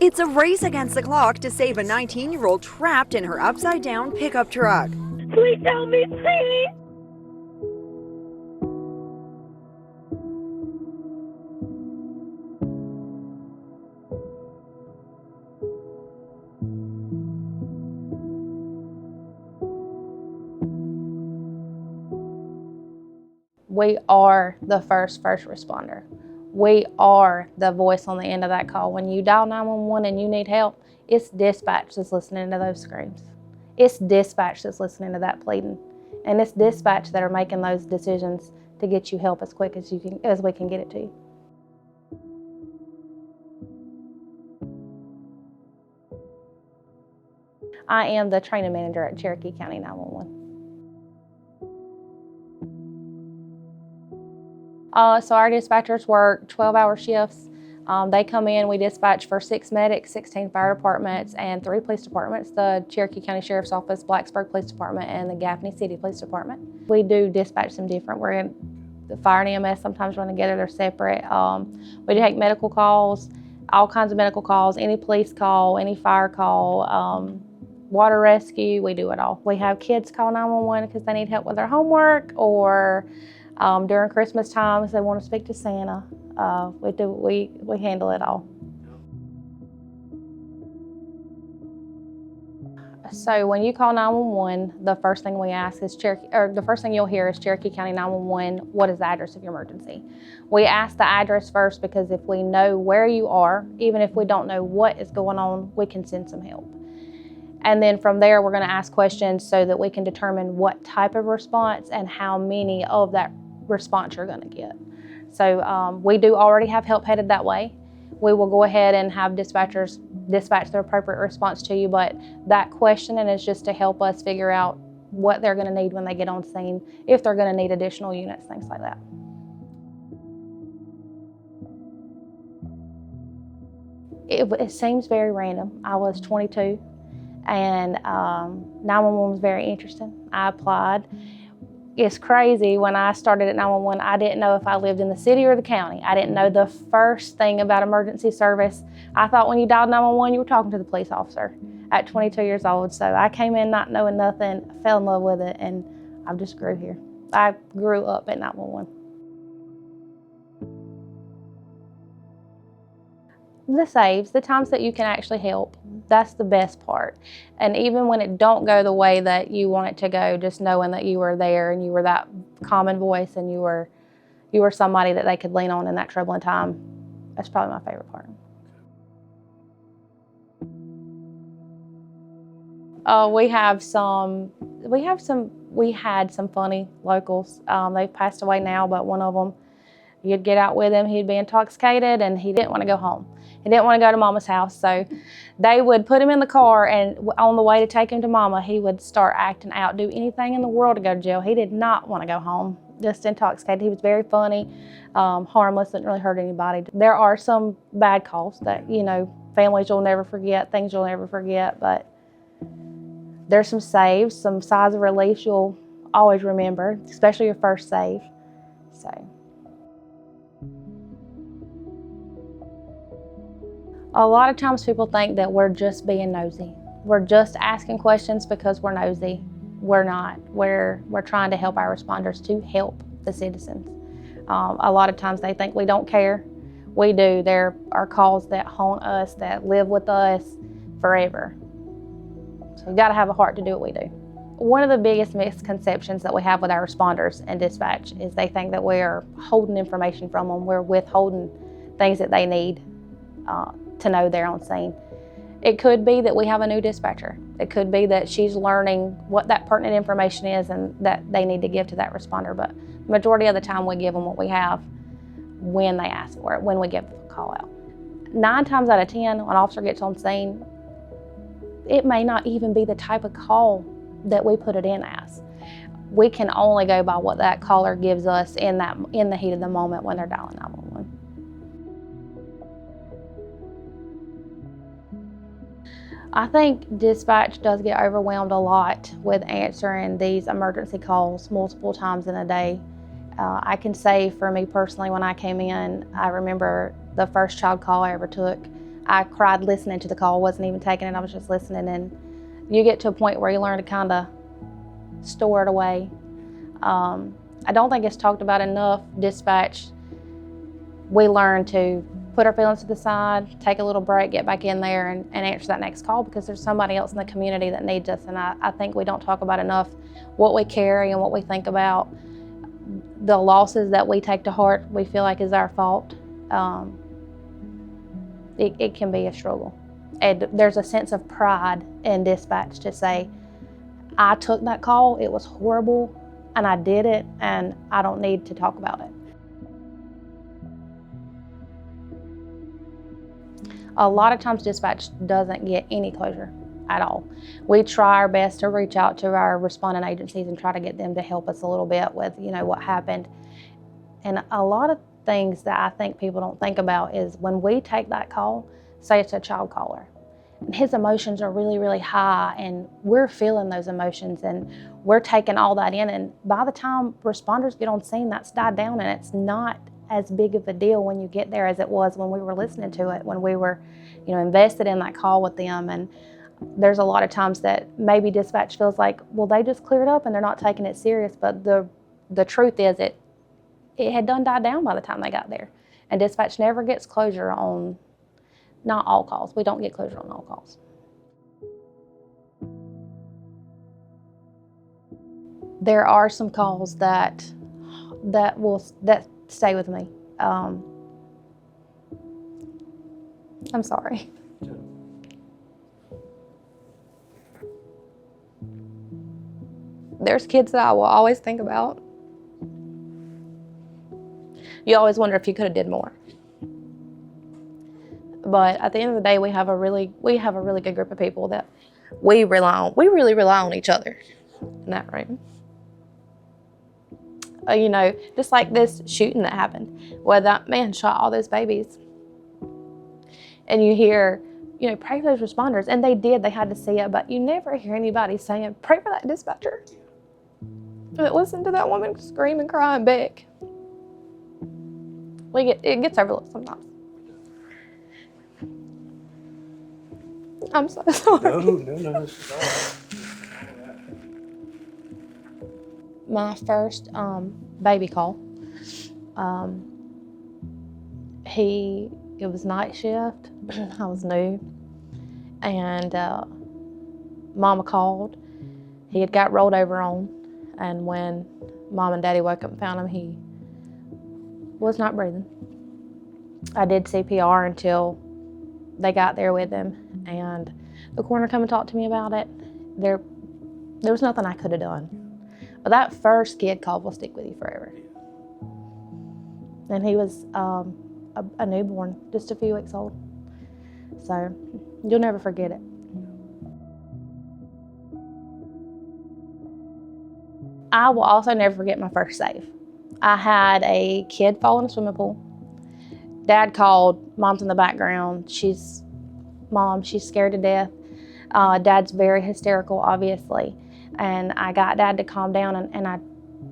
It's a race against the clock to save a 19-year-old trapped in her upside-down pickup truck. Please help me, please! We are the first responder. We are the voice on the end of that call. When you dial 911 and you need help, it's dispatch that's listening to those screams. It's dispatch that's listening to that pleading. And it's dispatch that are making those decisions to get you help as quick as we can get it to you. I am the training manager at Cherokee County 911. So our dispatchers work 12-hour shifts. They come in, we dispatch for 6 medics, 16 fire departments, and 3 police departments, the Cherokee County Sheriff's Office, Blacksburg Police Department, and the Gaffney City Police Department. We do dispatch them different. We're in the fire and EMS sometimes run together, they're separate. We do take medical calls, all kinds of medical calls, any police call, any fire call, water rescue, we do it all. We have kids call 911 because they need help with their homework, or during Christmas times, they want to speak to Santa. We handle it all. So when you call 911, the first thing we ask is the first thing you'll hear is Cherokee County 911. What is the address of your emergency? We ask the address first because if we know where you are, even if we don't know what is going on, we can send some help. And then from there, we're going to ask questions so that we can determine what type of response and how many of that response you're going to get. So we do already have help headed that way. We will go ahead and have dispatchers dispatch the appropriate response to you, but that questioning is just to help us figure out what they're going to need when they get on scene, if they're going to need additional units, things like that. It seems very random. I was 22 and 911 was very interesting. I applied. It's crazy, when I started at 911, I didn't know if I lived in the city or the county. I didn't know the first thing about emergency service. I thought when you dialed 911, you were talking to the police officer at 22 years old. So I came in not knowing nothing, fell in love with it, and I just grew here. I grew up at 911. The saves, the times that you can actually help, that's the best part. And even when it don't go the way that you want it to go, just knowing that you were there and you were that common voice and you were somebody that they could lean on in that troubling time, that's probably my favorite part. We had some funny locals. They've passed away now, but one of them, you'd get out with him, he'd be intoxicated and he didn't want to go home. He didn't want to go to Mama's house, so they would put him in the car, and on the way to take him to Mama, he would start acting out, do anything in the world to go to jail. He did not want to go home, just intoxicated. He was very funny, harmless, didn't really hurt anybody. There are some bad calls that, families you'll never forget, things you'll never forget, but there's some saves, some sighs of relief you'll always remember, especially your first save. So. A lot of times people think that we're just being nosy. We're just asking questions because we're nosy. We're not. We're trying to help our responders to help the citizens. A lot of times they think we don't care. We do. There are calls that haunt us, that live with us forever. So you gotta have a heart to do what we do. One of the biggest misconceptions that we have with our responders and dispatch is they think that we're holding information from them. We're withholding things that they need to know they're on scene. It could be that we have a new dispatcher. It could be that she's learning what that pertinent information is and that they need to give to that responder, but the majority of the time we give them what we have when they ask for it, when we give the call out. 9 times out of 10, when an officer gets on scene, it may not even be the type of call that we put it in as. We can only go by what that caller gives us in the heat of the moment when they're dialing 911. I think dispatch does get overwhelmed a lot with answering these emergency calls multiple times in a day. I can say for me personally, when I came in, I remember the first child call I ever took. I cried listening to the call, wasn't even taking it, I was just listening. And you get to a point where you learn to kind of store it away. I don't think it's talked about enough. Dispatch, we learn to put our feelings to the side, take a little break, get back in there and answer that next call, because there's somebody else in the community that needs us. And I think we don't talk about enough what we carry and what we think about. The losses that we take to heart, we feel like is our fault. It can be a struggle. And there's a sense of pride in dispatch to say, I took that call, it was horrible, and I did it, and I don't need to talk about it. A lot of times dispatch doesn't get any closure at all. We try our best to reach out to our responding agencies and try to get them to help us a little bit with, what happened. And a lot of things that I think people don't think about is when we take that call, say it's a child caller, and his emotions are really, really high, and we're feeling those emotions, and we're taking all that in, and by the time responders get on scene, that's died down, and it's not as big of a deal when you get there as it was when we were listening to it, when we were, invested in that call with them. And there's a lot of times that maybe dispatch feels like, well, they just cleared up and they're not taking it serious, but the truth is it had done died down by the time they got there. And dispatch never gets closure on, not all calls. We don't get closure on all calls. There are some calls that stay with me. I'm sorry. There's kids that I will always think about. You always wonder if you could have did more. But at the end of the day, we have a really good group of people that we rely on. We really rely on each other in that room. Just like this shooting that happened, where that man shot all those babies. And you hear, pray for those responders. And they did, they had to see it, but you never hear anybody saying, pray for that dispatcher. And listen to that woman scream and cry and beg. It gets overlooked sometimes. I'm so sorry. No. My first baby call, it was night shift. I was new, and Mama called. He had got rolled over on, and when Mom and Daddy woke up and found him, he was not breathing. I did CPR until they got there with him, and the coroner come and talked to me about it. There was nothing I could have done. But that first kid call will stick with you forever. And he was a newborn, just a few weeks old. So you'll never forget it. I will also never forget my first save. I had a kid fall in a swimming pool. Dad called, Mom's in the background. She's scared to death. Dad's very hysterical, obviously. And I got Dad to calm down, and I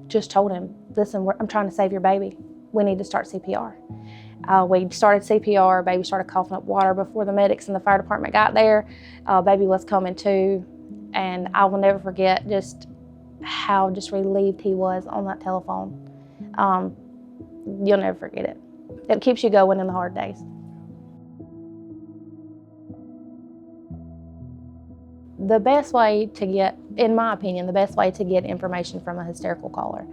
just told him, listen, I'm trying to save your baby. We need to start CPR. We started CPR, baby started coughing up water before the medics and the fire department got there. Baby was coming to, and I will never forget just how just relieved he was on that telephone. You'll never forget it. It keeps you going in the hard days. The best way to get, in my opinion, the best way to get information from a hysterical caller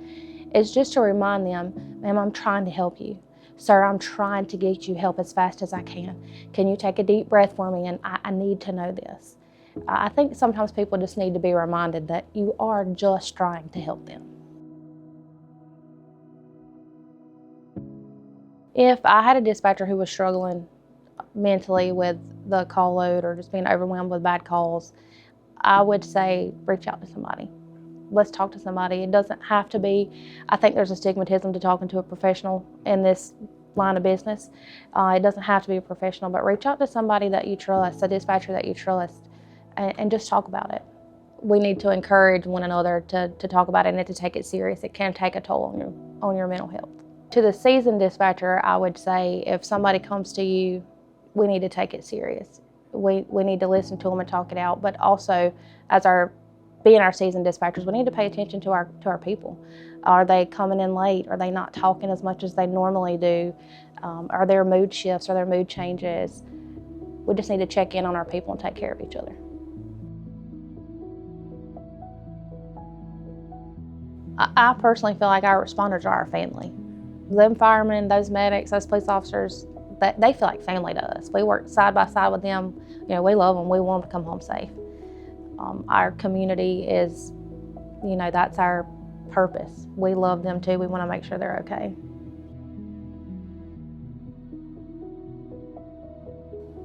is just to remind them, ma'am, I'm trying to help you. Sir, I'm trying to get you help as fast as I can. Can you take a deep breath for me? And I need to know this. I think sometimes people just need to be reminded that you are just trying to help them. If I had a dispatcher who was struggling mentally with the call load or just being overwhelmed with bad calls, I would say reach out to somebody. Let's talk to somebody. It doesn't have to be, I think there's a stigmatism to talking to a professional in this line of business. It doesn't have to be a professional, but reach out to somebody that you trust, a dispatcher that you trust, and just talk about it. We need to encourage one another to talk about it and to take it serious. It can take a toll on your mental health. To the seasoned dispatcher, I would say if somebody comes to you we need to take it serious. We need to listen to them and talk it out, but also as being our seasoned dispatchers, we need to pay attention to our people. Are they coming in late? Are they not talking as much as they normally do? Are there mood shifts? Are there mood changes? We just need to check in on our people and take care of each other. I personally feel like our responders are our family. Them firemen, those medics, those police officers, they feel like family to us. We work side by side with them. You know, we love them. We want them to come home safe. Our community is, you know, that's our purpose. We love them too. We want to make sure they're okay.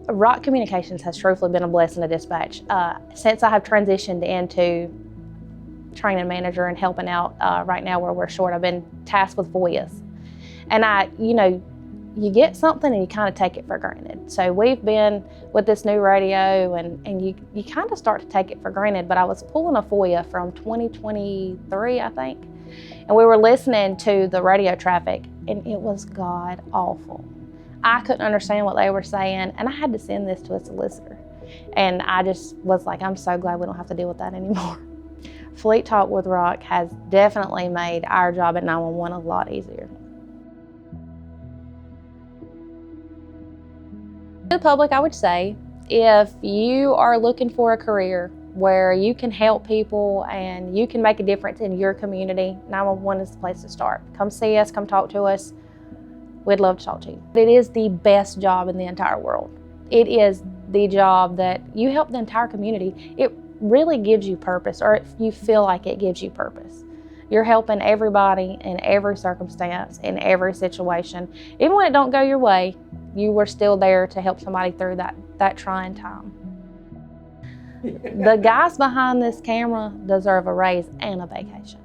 Rock Communications has truthfully been a blessing to dispatch. Since I have transitioned into training manager and helping out right now where we're short, I've been tasked with FOIAs. And you know, you get something and you kind of take it for granted. So we've been with this new radio and you kind of start to take it for granted, but I was pulling a FOIA from 2023, I think, and we were listening to the radio traffic and it was god awful. I couldn't understand what they were saying and I had to send this to a solicitor. And I just was like, I'm so glad we don't have to deal with that anymore. Fleettalk with Rock has definitely made our job at 911 a lot easier. To the public, I would say, if you are looking for a career where you can help people and you can make a difference in your community, 911 is the place to start. Come see us, come talk to us. We'd love to talk to you. It is the best job in the entire world. It is the job that you help the entire community. It really gives you purpose, or if you feel like it gives you purpose. You're helping everybody in every circumstance, in every situation. Even when it don't go your way, you were still there to help somebody through that trying time. The guys behind this camera deserve a raise and a vacation.